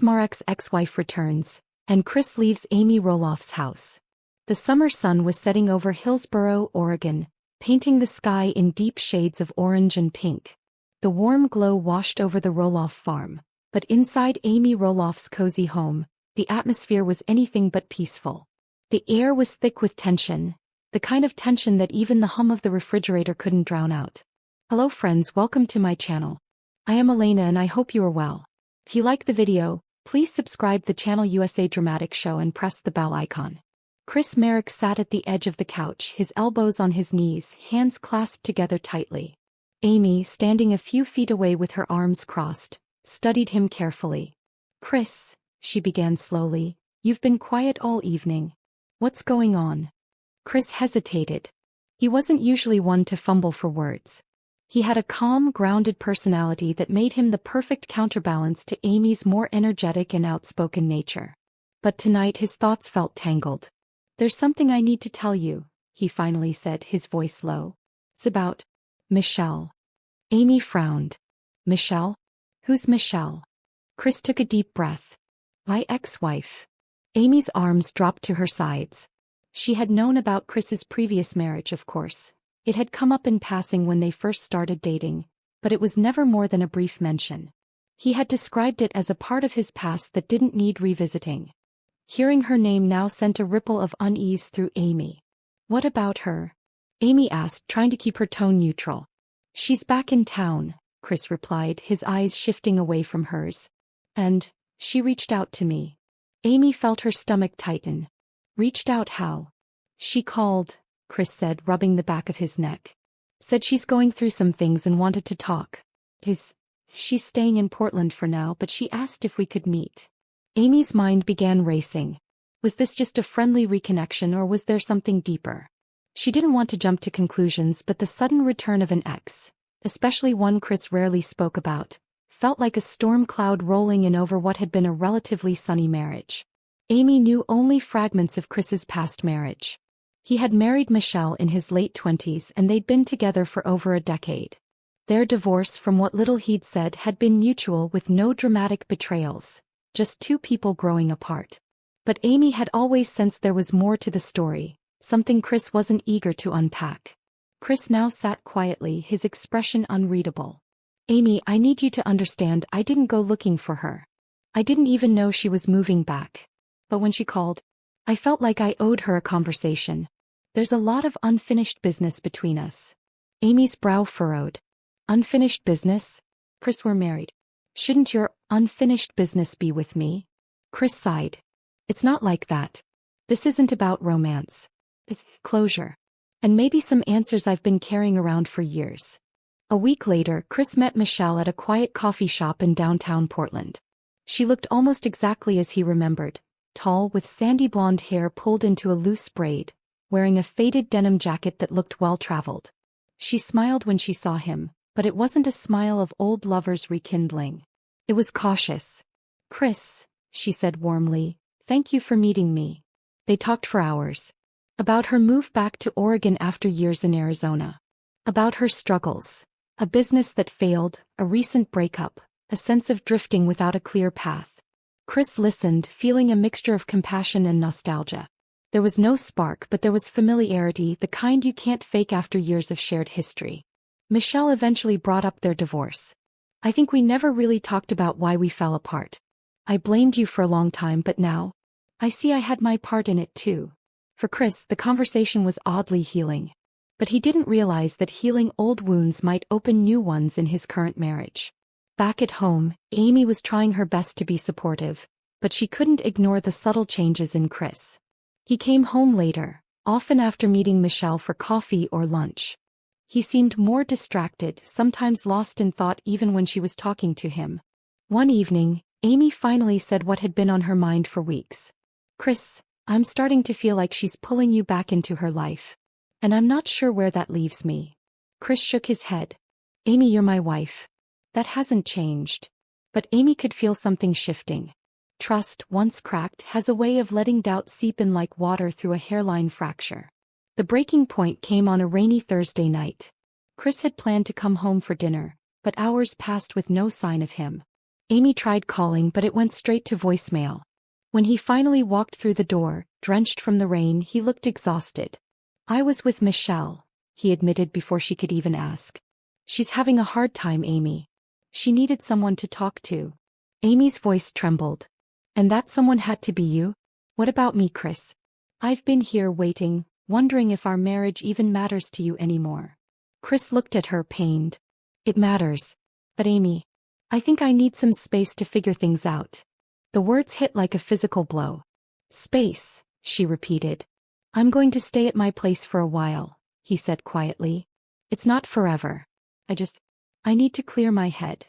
Marek's ex-wife returns, and Chris leaves Amy Roloff's house. The summer sun was setting over Hillsboro, Oregon, painting the sky in deep shades of orange and pink. The warm glow washed over the Roloff farm, but inside Amy Roloff's cozy home, the atmosphere was anything but peaceful. The air was thick with tension, the kind of tension that even the hum of the refrigerator couldn't drown out. Hello friends, welcome to my channel. I am Elena and I hope you are well. If you like the video, please subscribe the channel USA Dramatic Show and press the bell icon. Marek sat at the edge of the couch, his elbows on his knees, hands clasped together tightly. Amy, standing a few feet away with her arms crossed, studied him carefully. Chris, she began slowly, you've been quiet all evening. What's going on? Chris hesitated. He wasn't usually one to fumble for words. He had a calm, grounded personality that made him the perfect counterbalance to Amy's more energetic and outspoken nature. But tonight his thoughts felt tangled. There's something I need to tell you, he finally said, his voice low. It's about Michelle. Amy frowned. Michelle? Who's Michelle? Chris took a deep breath. My ex-wife. Amy's arms dropped to her sides. She had known about Chris's previous marriage, of course. It had come up in passing when they first started dating, but it was never more than a brief mention. He had described it as a part of his past that didn't need revisiting. Hearing her name now sent a ripple of unease through Amy. What about her? Amy asked, trying to keep her tone neutral. She's back in town, Chris replied, his eyes shifting away from hers. And she reached out to me. Amy felt her stomach tighten. Reached out how? She called, Chris said, rubbing the back of his neck. Said she's going through some things and wanted to talk. She's staying in Portland for now, but she asked if we could meet. Amy's mind began racing. Was this just a friendly reconnection or was there something deeper? She didn't want to jump to conclusions, but the sudden return of an ex, especially one Chris rarely spoke about, felt like a storm cloud rolling in over what had been a relatively sunny marriage. Amy knew only fragments of Chris's past marriage. He had married Michelle in his late 20s and they'd been together for over a decade. Their divorce, from what little he'd said, had been mutual with no dramatic betrayals. Just two people growing apart. But Amy had always sensed there was more to the story, something Chris wasn't eager to unpack. Chris now sat quietly, his expression unreadable. Amy, I need you to understand, I didn't go looking for her. I didn't even know she was moving back. But when she called, I felt like I owed her a conversation. There's a lot of unfinished business between us. Amy's brow furrowed. Unfinished business? Chris, we're married. Shouldn't your unfinished business be with me? Chris sighed. It's not like that. This isn't about romance. It's closure. And maybe some answers I've been carrying around for years. A week later, Chris met Michelle at a quiet coffee shop in downtown Portland. She looked almost exactly as he remembered, tall with sandy blonde hair pulled into a loose braid, wearing a faded denim jacket that looked well-traveled. She smiled when she saw him, but it wasn't a smile of old lovers rekindling. It was cautious. Chris, she said warmly, thank you for meeting me. They talked for hours. About her move back to Oregon after years in Arizona. About her struggles. A business that failed, a recent breakup, a sense of drifting without a clear path. Chris listened, feeling a mixture of compassion and nostalgia. There was no spark, but there was familiarity, the kind you can't fake after years of shared history. Michelle eventually brought up their divorce. I think we never really talked about why we fell apart. I blamed you for a long time, but now, I see I had my part in it too. For Chris, the conversation was oddly healing. But he didn't realize that healing old wounds might open new ones in his current marriage. Back at home, Amy was trying her best to be supportive, but she couldn't ignore the subtle changes in Chris. He came home later, often after meeting Michelle for coffee or lunch. He seemed more distracted, sometimes lost in thought even when she was talking to him. One evening, Amy finally said what had been on her mind for weeks. Chris, I'm starting to feel like she's pulling you back into her life. And I'm not sure where that leaves me. Chris shook his head. Amy, you're my wife. That hasn't changed. But Amy could feel something shifting. Trust, once cracked, has a way of letting doubt seep in like water through a hairline fracture. The breaking point came on a rainy Thursday night. Chris had planned to come home for dinner, but hours passed with no sign of him. Amy tried calling, but it went straight to voicemail. When he finally walked through the door, drenched from the rain, he looked exhausted. "I was with Michelle," he admitted before she could even ask. "She's having a hard time, Amy. She needed someone to talk to." Amy's voice trembled. "And that someone had to be you? What about me, Chris? I've been here waiting, wondering if our marriage even matters to you anymore." Chris looked at her, pained. "It matters. But Amy, I think I need some space to figure things out." The words hit like a physical blow. "Space," she repeated. "I'm going to stay at my place for a while," he said quietly. "It's not forever. I need to clear my head."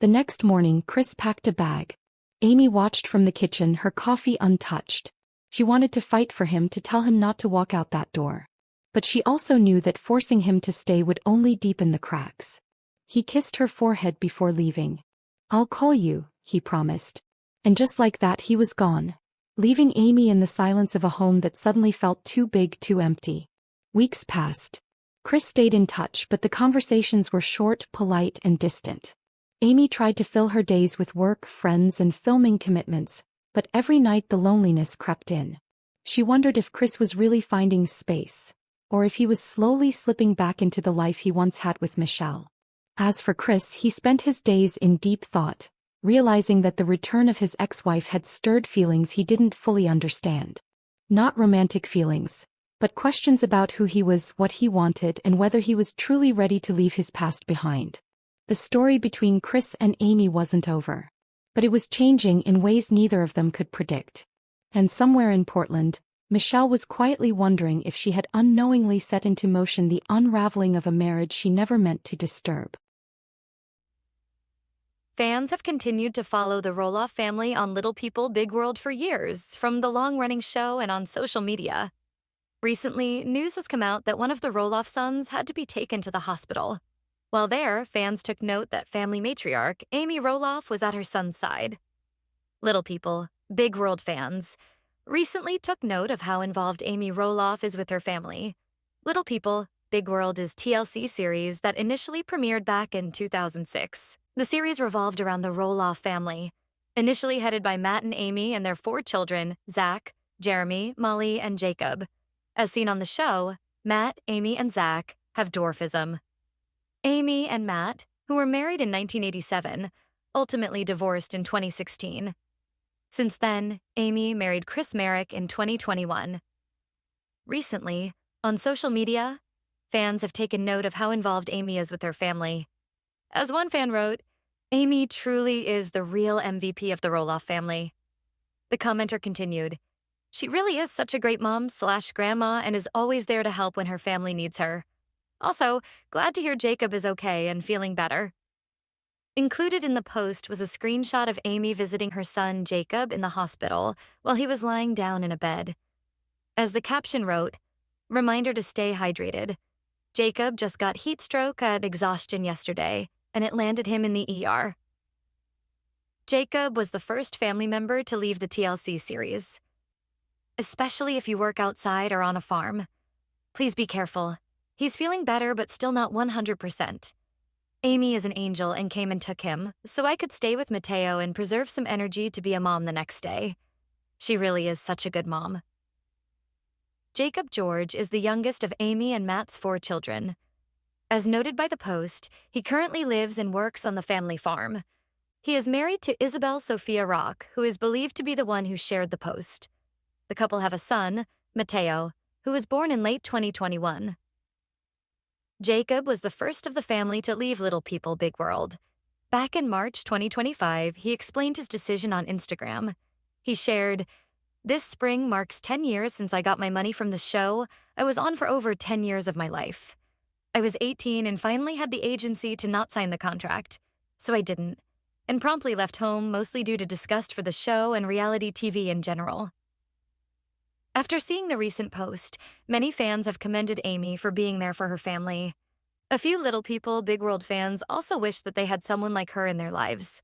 The next morning, Chris packed a bag. Amy watched from the kitchen, her coffee untouched. She wanted to fight for him, to tell him not to walk out that door. But she also knew that forcing him to stay would only deepen the cracks. He kissed her forehead before leaving. "I'll call you," he promised. And just like that, he was gone, leaving Amy in the silence of a home that suddenly felt too big, too empty. Weeks passed. Chris stayed in touch, but the conversations were short, polite, and distant. Amy tried to fill her days with work, friends, and filming commitments, but every night the loneliness crept in. She wondered if Chris was really finding space, or if he was slowly slipping back into the life he once had with Michelle. As for Chris, he spent his days in deep thought, realizing that the return of his ex-wife had stirred feelings he didn't fully understand. Not romantic feelings, but questions about who he was, what he wanted, and whether he was truly ready to leave his past behind. The story between Chris and Amy wasn't over, but it was changing in ways neither of them could predict. And somewhere in Portland, Michelle was quietly wondering if she had unknowingly set into motion the unraveling of a marriage she never meant to disturb. Fans have continued to follow the Roloff family on Little People Big World for years, from the long-running show and on social media. Recently, news has come out that one of the Roloff sons had to be taken to the hospital. While there, fans took note that family matriarch Amy Roloff was at her son's side. Little People, Big World fans recently took note of how involved Amy Roloff is with her family. Little People, Big World is a TLC series that initially premiered back in 2006. The series revolved around the Roloff family, initially headed by Matt and Amy and their 4 children, Zach, Jeremy, Molly, and Jacob. As seen on the show, Matt, Amy, and Zach have dwarfism. Amy and Matt, who were married in 1987, ultimately divorced in 2016. Since then, Amy married Chris Marek in 2021. Recently, on social media, fans have taken note of how involved Amy is with her family. As one fan wrote, "Amy truly is the real MVP of the Roloff family." The commenter continued, "She really is such a great mom/grandma and is always there to help when her family needs her. Also, glad to hear Jacob is okay and feeling better." Included in the post was a screenshot of Amy visiting her son Jacob in the hospital while he was lying down in a bed. As the caption wrote, "Reminder to stay hydrated. Jacob just got heat stroke at exhaustion yesterday, and it landed him in the ER." Jacob was the first family member to leave the TLC series. Especially if you work outside or on a farm. Please be careful. He's feeling better but still not 100%. Amy is an angel and came and took him, so I could stay with Mateo and preserve some energy to be a mom the next day. She really is such a good mom. Jacob George is the youngest of Amy and Matt's 4 children. As noted by the post, he currently lives and works on the family farm. He is married to Isabel Sophia Rock, who is believed to be the one who shared the post. The couple have a son, Mateo, who was born in late 2021. Jacob was the first of the family to leave Little People Big World. Back in March 2025, he explained his decision on Instagram. He shared, "This spring marks 10 years since I got my money from the show. I was on for over 10 years of my life. I was 18 and finally had the agency to not sign the contract, so I didn't, and promptly left home mostly due to disgust for the show and reality TV in general." After seeing the recent post, many fans have commended Amy for being there for her family. A few Little People Big World fans also wish that they had someone like her in their lives.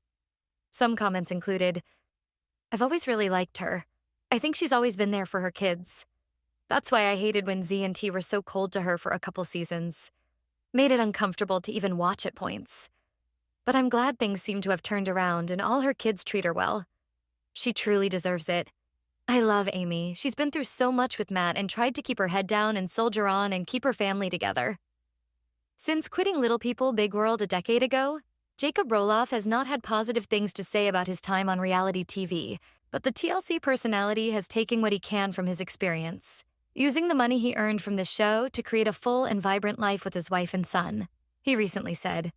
Some comments included, "I've always really liked her. I think she's always been there for her kids. That's why I hated when Z and T were so cold to her for a couple seasons. Made it uncomfortable to even watch at points. But I'm glad things seem to have turned around and all her kids treat her well. She truly deserves it. I love Amy. She's been through so much with Matt and tried to keep her head down and soldier on and keep her family together. Since quitting Little People Big World a decade ago, Jacob Roloff has not had positive things to say about his time on reality TV, but the TLC personality has taken what he can from his experience, using the money he earned from the show to create a full and vibrant life with his wife and son. He recently said,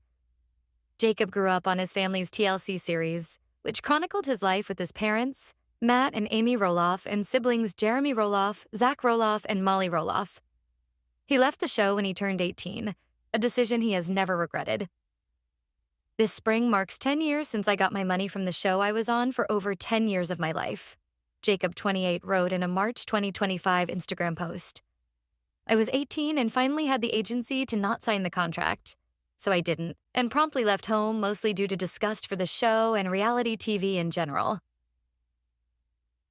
Jacob grew up on his family's TLC series, which chronicled his life with his parents, Matt and Amy Roloff, and siblings Jeremy Roloff, Zach Roloff, and Molly Roloff. He left the show when he turned 18, a decision he has never regretted. This spring marks 10 years since I got my money from the show I was on for over 10 years of my life, Jacob, 28, wrote in a March 2025 Instagram post. I was 18 and finally had the agency to not sign the contract, so I didn't, and promptly left home mostly due to disgust for the show and reality TV in general.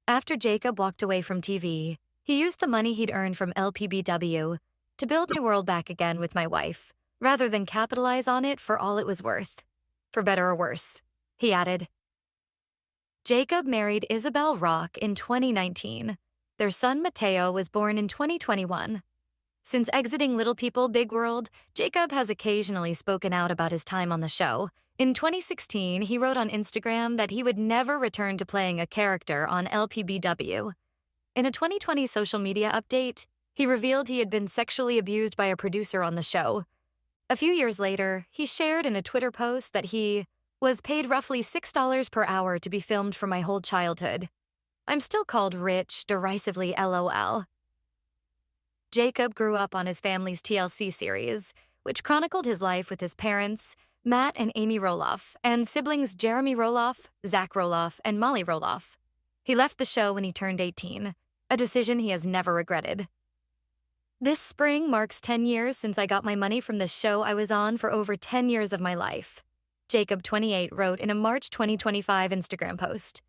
After Jacob walked away from TV, he used the money he'd earned from LPBW to build my world back again with my wife, rather than capitalize on it for all it was worth. For better or worse, he added. Jacob married Isabel Rock in 2019. Their son Mateo was born in 2021. Since exiting Little People Big World, Jacob has occasionally spoken out about his time on the show. In 2016, he wrote on Instagram that he would never return to playing a character on LPBW. In a 2020 social media update, he revealed he had been sexually abused by a producer on the show. A few years later, he shared in a Twitter post that he was paid roughly $6 per hour to be filmed for my whole childhood. I'm still called rich, derisively LOL. Jacob grew up on his family's TLC series, which chronicled his life with his parents, Matt and Amy Roloff, and siblings Jeremy Roloff, Zach Roloff, and Molly Roloff. He left the show when he turned 18, a decision he has never regretted. This spring marks 10 years since I got my money from the show I was on for over 10 years of my life, Jacob, 28, wrote in a March 2025 Instagram post.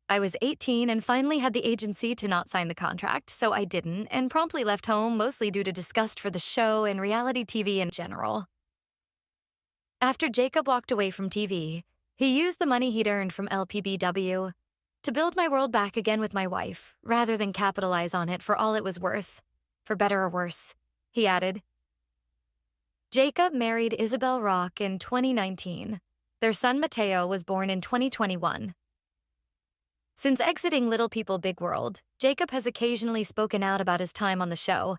I was 18 and finally had the agency to not sign the contract, so I didn't, and promptly left home mostly due to disgust for the show and reality TV in general. After Jacob walked away from TV, he used the money he'd earned from LPBW to build my world back again with my wife, rather than capitalize on it for all it was worth. For better or worse, he added. Jacob married Isabel Rock in 2019. Their son Mateo was born in 2021. Since exiting Little People Big World, Jacob has occasionally spoken out about his time on the show.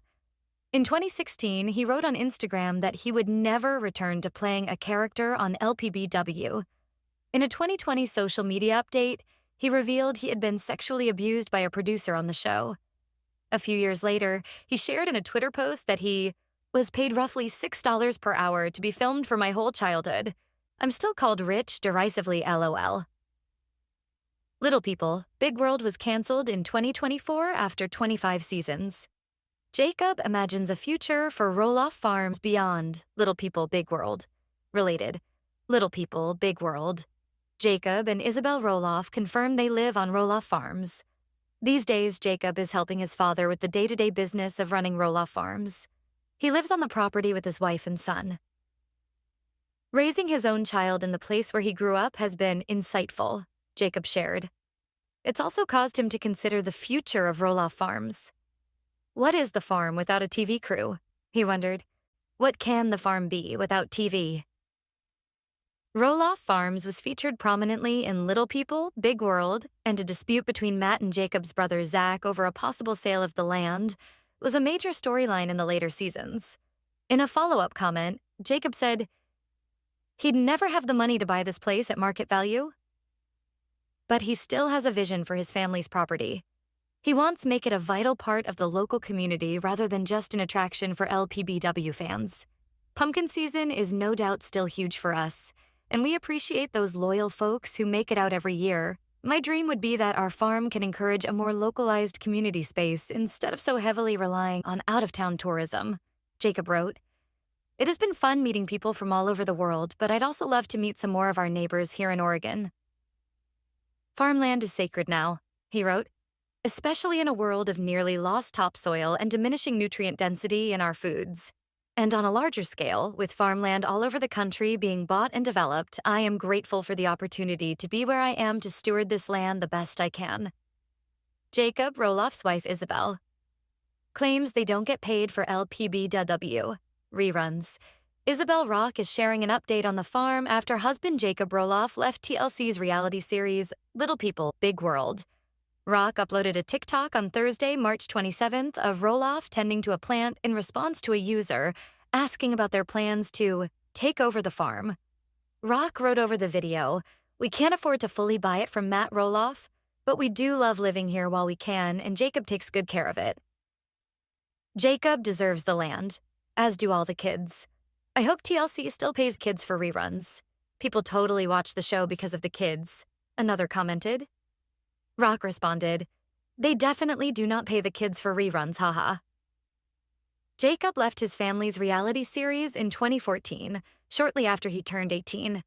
In 2016, he wrote on Instagram that he would never return to playing a character on LPBW. In a 2020 social media update, he revealed he had been sexually abused by a producer on the show. A few years later, he shared in a Twitter post that he was paid roughly $6 per hour to be filmed for my whole childhood. I'm still called rich, derisively LOL. Little People Big World was canceled in 2024 after 25 seasons. Jacob imagines a future for Roloff Farms beyond Little People Big World. Related, Little People Big World. Jacob and Isabel Roloff confirmed they live on Roloff Farms. These days, Jacob is helping his father with the day-to-day business of running Roloff Farms. He lives on the property with his wife and son. Raising his own child in the place where he grew up has been insightful, Jacob shared. It's also caused him to consider the future of Roloff Farms. What is the farm without a TV crew? He wondered. What can the farm be without TV? Roloff Farms was featured prominently in Little People, Big World, and a dispute between Matt and Jacob's brother Zach over a possible sale of the land was a major storyline in the later seasons. In a follow-up comment, Jacob said he'd never have the money to buy this place at market value, but he still has a vision for his family's property. He wants to make it a vital part of the local community rather than just an attraction for LPBW fans. Pumpkin season is no doubt still huge for us, and we appreciate those loyal folks who make it out every year. My dream would be that our farm can encourage a more localized community space instead of so heavily relying on out-of-town tourism, Jacob wrote. It has been fun meeting people from all over the world, but I'd also love to meet some more of our neighbors here in Oregon. Farmland is sacred now, he wrote, especially in a world of nearly lost topsoil and diminishing nutrient density in our foods. And on a larger scale, with farmland all over the country being bought and developed, I am grateful for the opportunity to be where I am to steward this land the best I can. Jacob, Roloff's wife Isabel, claims they don't get paid for LPBW reruns. Isabel Rock is sharing an update on the farm after husband Jacob Roloff left TLC's reality series Little People, Big World. Rock uploaded a TikTok on Thursday, March 27th, of Roloff tending to a plant in response to a user asking about their plans to take over the farm. Rock wrote over the video, "We can't afford to fully buy it from Matt Roloff, but we do love living here while we can, and Jacob takes good care of it. Jacob deserves the land, as do all the kids. I hope TLC still pays kids for reruns. People totally watch the show because of the kids," another commented. Rock responded, "They definitely do not pay the kids for reruns, haha." Jacob left his family's reality series in 2014, shortly after he turned 18.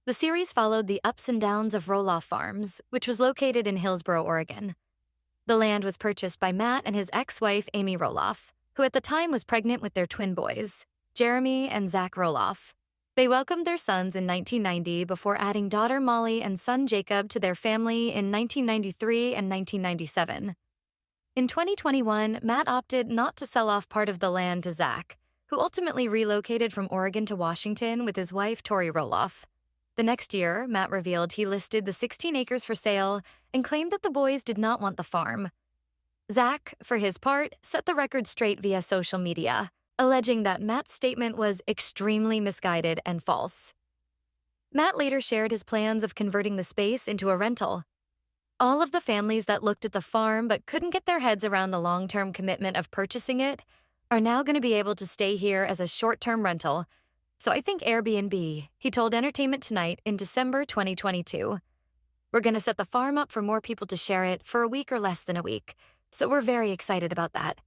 The series followed the ups and downs of Roloff Farms, which was located in Hillsboro, Oregon. The land was purchased by Matt and his ex-wife, Amy Roloff, who at the time was pregnant with their twin boys, Jeremy and Zach Roloff. They welcomed their sons in 1990 before adding daughter Molly and son Jacob to their family in 1993 and 1997. In 2021, Matt opted not to sell off part of the land to Zach, who ultimately relocated from Oregon to Washington with his wife, Tori Roloff. The next year, Matt revealed he listed the 16 acres for sale and claimed that the boys did not want the farm. Zach, for his part, set the record straight via social media, alleging that Matt's statement was extremely misguided and false. Matt later shared his plans of converting the space into a rental. All of the families that looked at the farm but couldn't get their heads around the long-term commitment of purchasing it are now going to be able to stay here as a short-term rental. So I think Airbnb, he told Entertainment Tonight in December 2022. "We're going to set the farm up for more people to share it for a week or less than a week, so we're very excited about that."